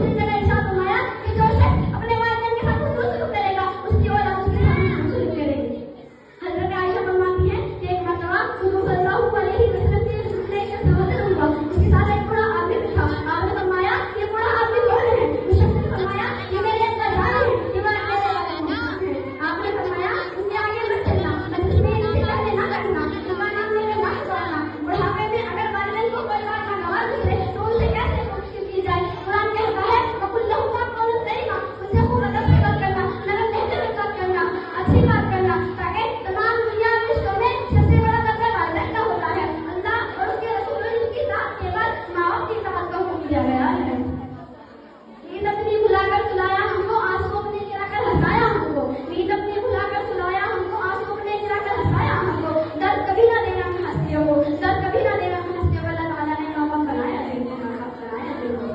दूसरी जगह इरशाद फरमाया कि जो शख्स अपने वालिदैन के साथ हुस्न सलूक करेगा उसकी औलाद उसके साथ हुस्न सलूक करेगी। हजरत आयशा फरमाती है कि एक मरतबा हुजूर सल्लल्लाहु अलैहि वसल्लम के सुनने के सवाल हुआ, उसके साथ एक बूढ़ा आदमी भी था। आपने फरमाया ये बूढ़ा आदमी कौन है? उस शख्स ने फरमाया ये मेरे अब्बा जान है, ये मेरे आपने फरमाया उसके आगे मत चलना, तस्मीर से पहले ना करना, दुकान में ना छोड़ना। बुढ़ापे में अगर वालिदैन को कोई बात ना नवाज गुजरे तो उनसे कैसे मुश्किल की जाए? कुरान कहता है वकुल्लहु कौलन सरीहा, उनसे खूब अदब से बात करना, नरम लहजे में बात करना, अच्छी बात करना, ताकि तमाम दुनिया के रिश्तों में सबसे बड़ा दर्जा वालिदैन का होता है। अल्लाह और उसके रसूल की इताअत के बाद माँ बाप की इताअत का हुक्म दिया गया है। ईद अपनी बुलाकर सुलाया हमको, आंसू अपने गिराकर हंसाया हमको। ईद अपनी बुलाकर सुलाया हमको, आंसू अपने गिराकर हंसाया हमको। दर्द कभी ना देना हम हंसियों को, दर्द कभी ना देना हम हंसियों को। अल्लाह ताला ने नौबत बनाया दिल को, बनाया दिल को।